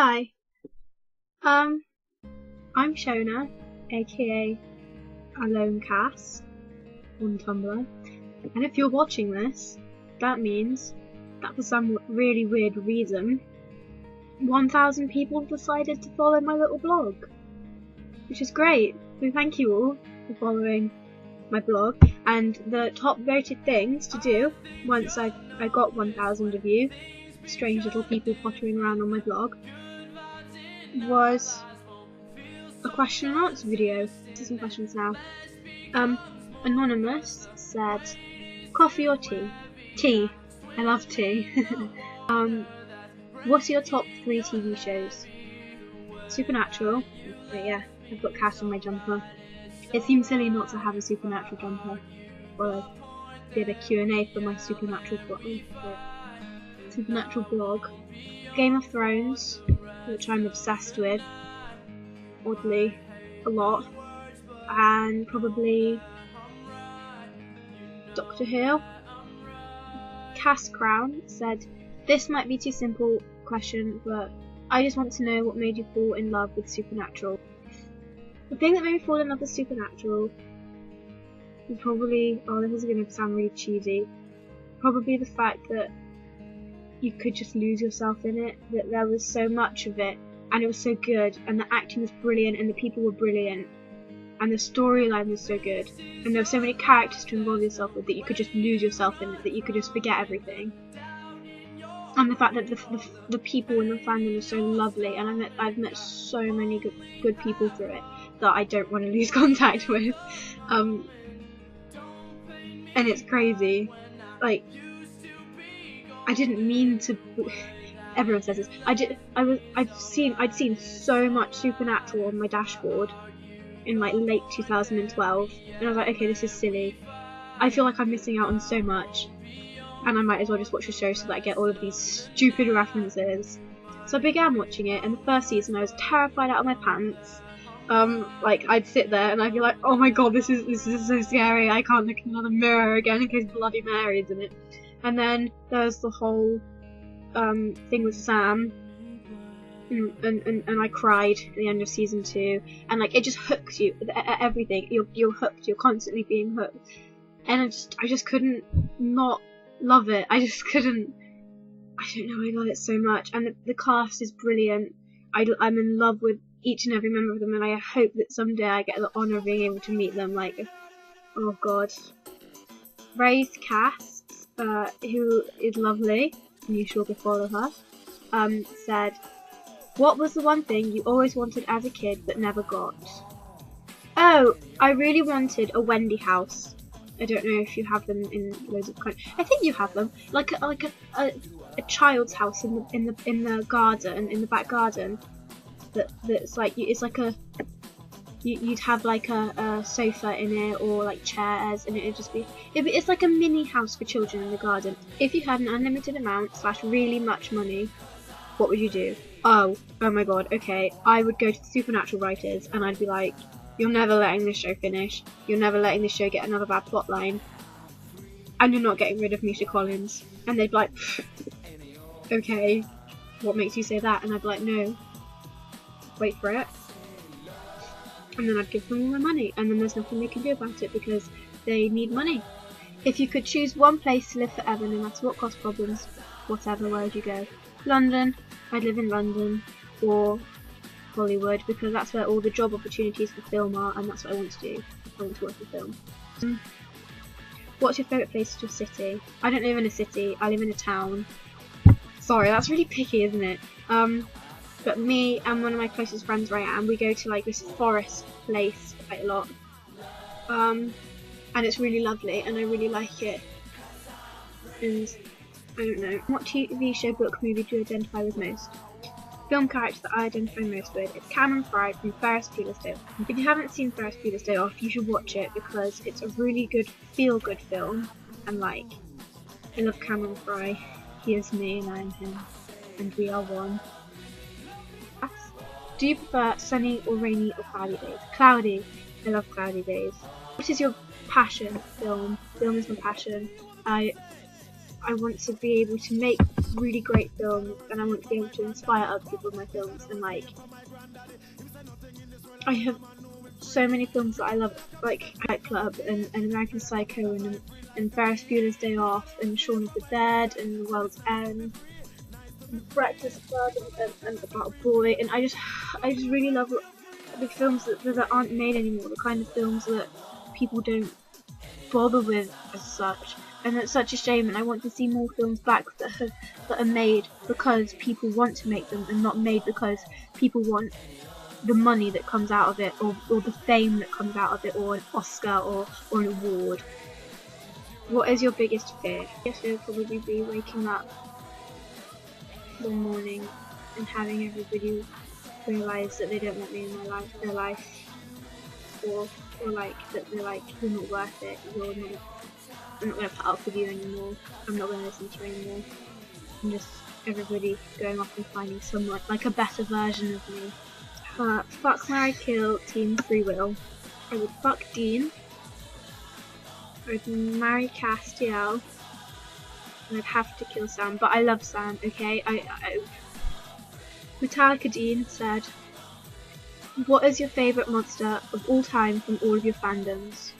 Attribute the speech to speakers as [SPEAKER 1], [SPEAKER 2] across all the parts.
[SPEAKER 1] Hi. I'm Shona, aka Alone Cass on Tumblr, and if you're watching this, that means that for some really weird reason, 1,000 people decided to follow my little blog, which is great. So thank you all for following my blog. And the top voted things to do once I got 1,000 of you, strange little people pottering around on my blog, was a question and answer video. To some questions now. Anonymous said, coffee or tea? Tea. I love tea. What are your top 3 TV shows? Supernatural. But yeah, I've got Cass on my jumper. It seems silly not to have a Supernatural jumper. Well, I did a Q&A for my Supernatural blog. Game of Thrones, which I'm obsessed with, oddly, a lot, and probably Doctor Who. Cass Crown said, this might be too simple question, but I just want to know what made you fall in love with Supernatural. The thing that made me fall in love with Supernatural was probably, this is going to sound really cheesy, probably the fact that you could just lose yourself in it, that there was so much of it, and it was so good, and the acting was brilliant, and the people were brilliant, and the storyline was so good, and there were so many characters to involve yourself with that you could just lose yourself in it, that you could just forget everything. And the fact that the people in the fandom are so lovely, and I've met so many good people through it that I don't want to lose contact with. And it's crazy. Like, I didn't mean to. Everyone says this. I'd seen so much Supernatural on my dashboard in like late 2012, and I was like, okay, this is silly. I feel like I'm missing out on so much, and I might as well just watch the show so that I get all of these stupid references. So I began watching it, and the first season I was terrified out of my pants. Like, I'd sit there and I'd be like, oh my god, this is so scary. I can't look in another mirror again in case Bloody Mary's in it. And then there's the whole thing with Sam, and I cried at the end of season 2, and like it just hooks you at everything. You're hooked. You're constantly being hooked, and I just couldn't not love it. I just couldn't. I don't know. I love it so much, and the cast is brilliant. I'm in love with each and every member of them, and I hope that someday I get the honour of being able to meet them. Like, oh god. Raised Cass, who is lovely, and you should all follow her, said, what was the one thing you always wanted as a kid but never got? Oh, I really wanted a Wendy house. I don't know if you have them in loads of countries. I think you have them, like a child's house in the garden, in the back garden. That's like, it's like you'd have like a sofa in it, or like chairs, and it's like a mini house for children in the garden. If you had an unlimited amount / really much money, what would you do? Oh my god, okay, I would go to the Supernatural writers and I'd be like, you're never letting this show finish, you're never letting this show get another bad plotline, and you're not getting rid of Misha Collins. And they'd be like, okay, what makes you say that? And I'd be like, no, wait for it. And then I'd give them all my money, and then there's nothing they can do about it because they need money. If you could choose one place to live forever, no matter what cost, problems, whatever, where would you go? London. I'd live in London, or Hollywood, because that's where all the job opportunities for film are, and that's what I want to do. I want to work in film. What's your favourite place to city? I don't live in a city, I live in a town. Sorry, that's really picky, isn't it? But me and one of my closest friends where I am, we go to like this forest place quite a lot. And it's really lovely, and I really like it. And I don't know. What TV show, book, movie do you identify with most? Film character that I identify most with is Cameron Fry from Ferris Bueller's Day Off. If you haven't seen Ferris Bueller's Day Off, you should watch it because it's a really good feel-good film. And like, I love Cameron Fry. He is me and I am him, and we are one. Do you prefer sunny or rainy or cloudy days? Cloudy. I love cloudy days. What is your passion? Film. Film is my passion. I want to be able to make really great films, and I want to be able to inspire other people with my films. And like, I have so many films that I love, like Fight Club and American Psycho and Ferris Bueller's Day Off and Shaun of the Dead and The World's End, and Breakfast Club and About a Boy. And I just really love the films that aren't made anymore, the kind of films that people don't bother with as such. And it's such a shame, and I want to see more films back that are made because people want to make them, and not made because people want the money that comes out of it, or the fame that comes out of it, or an Oscar or an award. What is your biggest fear? I guess it would probably be waking up one morning and having everybody realise that they don't want me in their life, or like that they're like, you're not worth it, I'm not going to put up with you anymore, I'm not going to listen to you anymore, and just everybody going off and finding someone, like a better version of me. Fuck, marry, kill, Team Free Will. I would fuck Dean, I would marry Castiel, and I'd have to kill Sam, but I love Sam, okay? Metallica Dean said, what is your favourite monster of all time from all of your fandoms?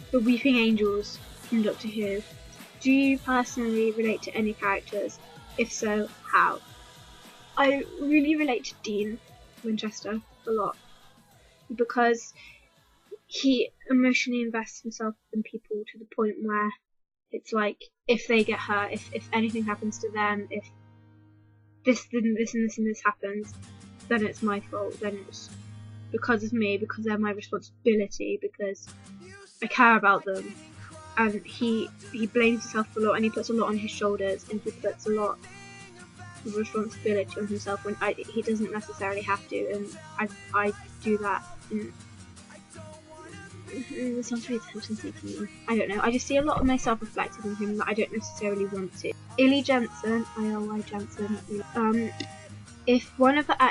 [SPEAKER 1] The Weeping Angels from Doctor Who. Do you personally relate to any characters? If so, how? I really relate to Dean Winchester a lot, because he emotionally invests himself in people to the point where it's like, if they get hurt, if anything happens to them, if this and this happens, then it's my fault, then it's because of me, because they're my responsibility, because I care about them. And he blames himself a lot, and he puts a lot on his shoulders, and he puts a lot of responsibility on himself when he doesn't necessarily have to, and I do that. And it sounds really attention-seeking. I don't know. I just see a lot of myself reflected in him that I don't necessarily want to. Illy Jensen, I-L-Y Jensen. If one of the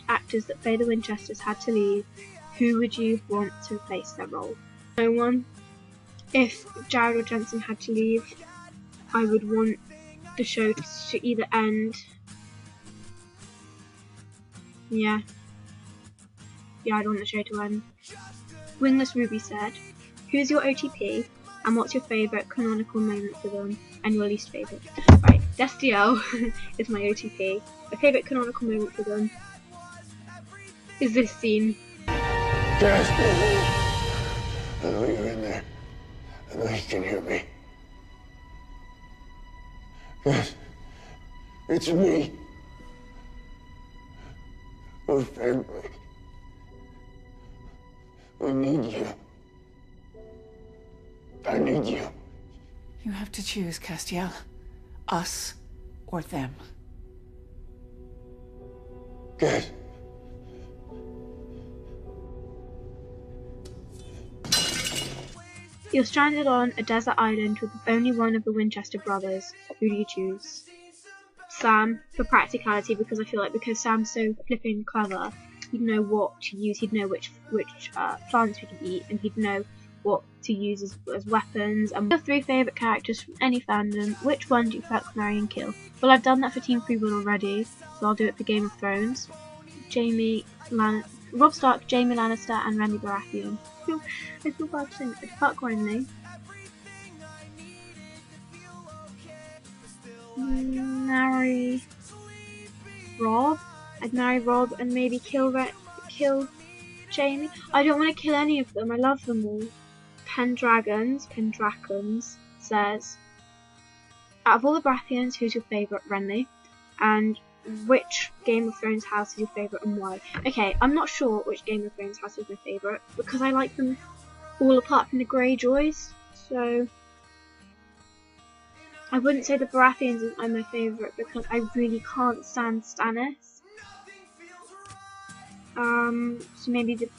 [SPEAKER 1] actors that play the Winchesters had to leave, who would you want to replace their role? No one. If Jared or Jensen had to leave, I would want the show to either end. Yeah, I'd want the show to end. Wingless Ruby said, who's your OTP and what's your favourite canonical moment for them and your least favourite? Right, Destiel is my OTP. My favourite canonical moment for them is this scene.
[SPEAKER 2] Destiny! I know you're in there. I know you can hear me. Yes, it's me. Our family. We need you. I need you.
[SPEAKER 3] You have to choose, Castiel. Us or them.
[SPEAKER 2] Good.
[SPEAKER 1] You're stranded on a desert island with only one of the Winchester brothers. Who do you choose? Sam, for practicality, because I feel like because Sam's so flipping clever, he'd know what to use, he'd know which plants we could eat, and he'd know what to use as weapons. And your 3 favourite characters from any fandom, which one do you fuck, marry and kill? Well, I've done that for Team Free Will already, so I'll do it for Game of Thrones. Robb Stark, Jaime Lannister and Randy Baratheon. I feel bad saying it. Fuck Renly. Marry Robb. I'd marry Robb and maybe kill Jaime. I don't want to kill any of them. I love them all. Pendragons says, out of all the Baratheons, who's your favourite? Renly. And which Game of Thrones house is your favourite and why? Okay, I'm not sure which Game of Thrones house is my favourite because I like them all apart from the Greyjoys. So I wouldn't say the Baratheons are my favourite because I really can't stand Stannis. So maybe the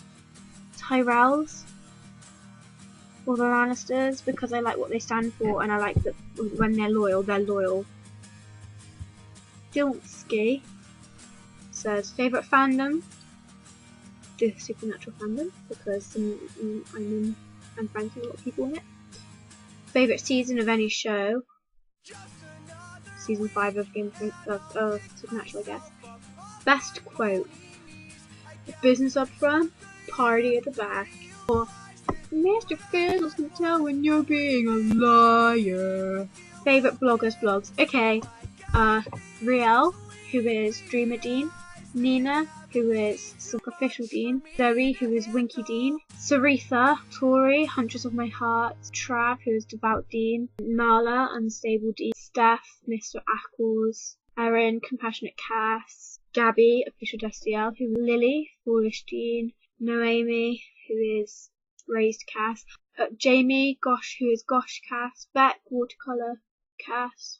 [SPEAKER 1] Tyrells or the Lannisters because I like what they stand for and I like that when they're loyal. Dilsky says favourite fandom, the Supernatural fandom because I'm friends with a lot of people in it. Favourite season of any show, season 5 of Supernatural, I guess. Best quote: business up front, party at the back. Or Mr. Fiddles can tell when you're being a liar. Favorite bloggers' blogs. Okay, Riel, who is Dreamer Dean, Nina, who is Superficial Dean, Zoe, who is Winky Dean, Saritha, Tori, Huntress of My Heart, Trav, who is Devout Dean, Nala, Unstable Dean, Steph, Mr. Ackles, Erin, Compassionate Cass, Gabby, Official Destiel, who is Lily, Foolish Dean, Noemi, who is Raised Cass, Jamie, Gosh, who is Gosh Cass, Beck, Watercolour Cass.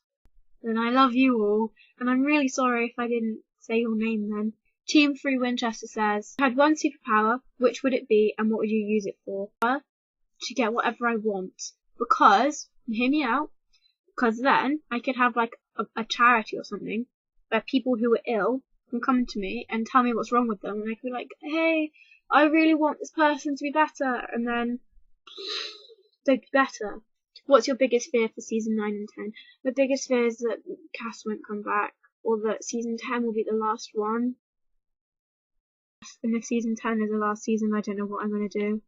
[SPEAKER 1] And I love you all, and I'm really sorry if I didn't say your name then. Team 3 Winchester says, if I had one superpower, which would it be and what would you use it for? To get whatever I want. Because, hear me out, because then I could have like a charity or something where people who are ill can come to me and tell me what's wrong with them, and I could be like, hey, I really want this person to be better, and then they'd be better. What's your biggest fear for season 9 and 10? My biggest fear is that Cass won't come back, or that season 10 will be the last one. And if season 10 is the last season, I don't know what I'm going to do.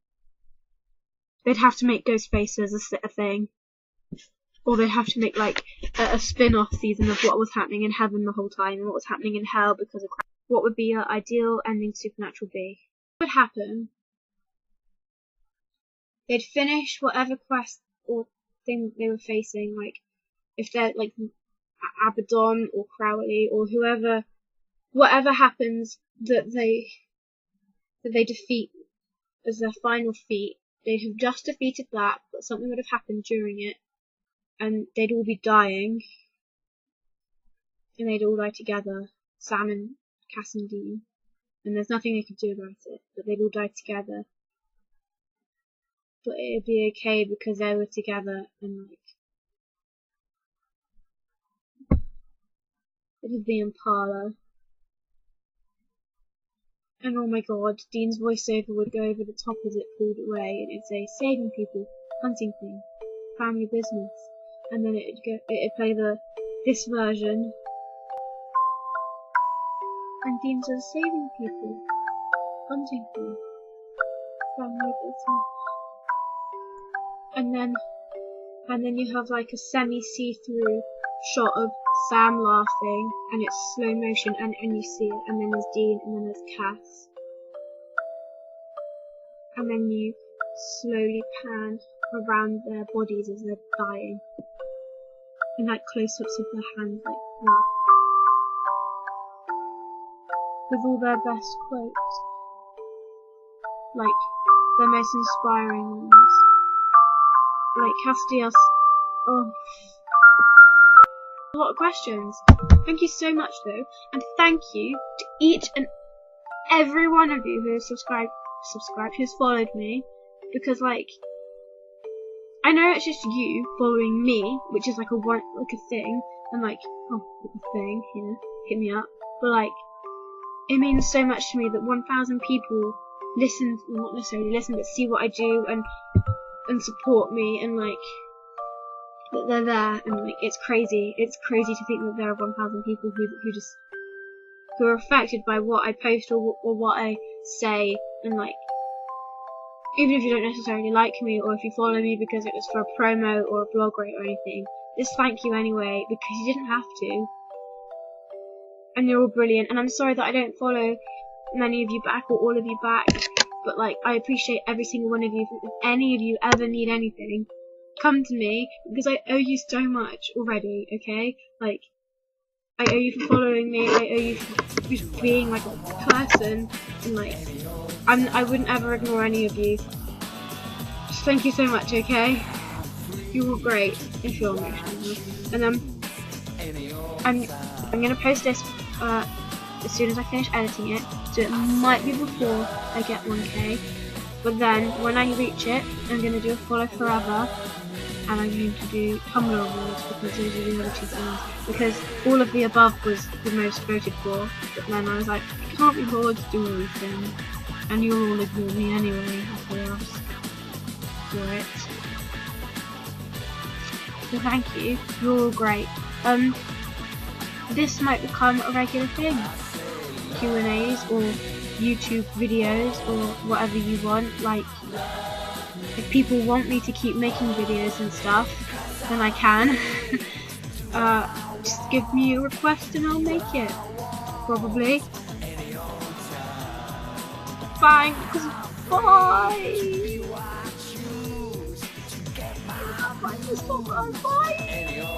[SPEAKER 1] They'd have to make Ghostfacers a thing. Or they'd have to make like a spin-off season of what was happening in heaven the whole time and what was happening in hell because of crap. What would be your ideal ending to Supernatural be? What would happen? They'd finish whatever quest or thing they were facing, like if they're like Abaddon or Crowley or whoever, whatever happens that they defeat as their final feat, they'd have just defeated that, but something would have happened during it, and they'd all be dying, and they'd all die together, Sam and Cass and Dean, and there's nothing they could do about it, but they'd all die together. But it'd be okay because they were together, and like it'd be Impala. And oh my god, Dean's voiceover would go over the top as it pulled away, and it'd say saving people, hunting thing, family business, and then it'd play this version, and Dean says saving people, hunting thing, family business. And then you have like a semi-see-through shot of Sam laughing, and it's slow motion, and you see it, and then there's Dean, and then there's Cass. And then you slowly pan around their bodies as they're dying. And like close-ups of their hands like that. With all their best quotes. Like, their most inspiring ones. Like Castiel's. Oh. A lot of questions. Thank you so much though, and thank you to each and every one of you who has subscribed, who's followed me, because like I know it's just you following me, which is like a thing, and like a thing, yeah, hit me up, but like it means so much to me that 1,000 people listen, well, not necessarily listen, but see what I do and support me, and like that they're there, and like it's crazy to think that there are 1,000 people who are affected by what I post or what I say, and like even if you don't necessarily like me, or if you follow me because it was for a promo or a blog rate or anything, just thank you anyway, because you didn't have to, and you're all brilliant. And I'm sorry that I don't follow many of you back or all of you back, but like I appreciate every single one of you. If any of you ever need anything, come to me, because I owe you so much already, okay? Like, I owe you for following me, I owe you for just being like a person, and like, I wouldn't ever ignore any of you. Just thank you so much, okay? You were great, if you're emotional. And I'm gonna post this as soon as I finish editing it, so it might be before I get 1k, but then when I reach it, I'm gonna do a follow forever, and I'm going to do Tumblr awards, because those are the other 2 things, because all of the above was the most voted for, but then I was like, I can't be bothered to do everything, and you'll all ignore me anyway, after else for it. So thank you, you're all great. this might become a regular thing. Q&As or YouTube videos or whatever you want. Like, if people want me to keep making videos and stuff, then I can. Just give me a request and I'll make it. Probably. Thanks. Bye. Bye.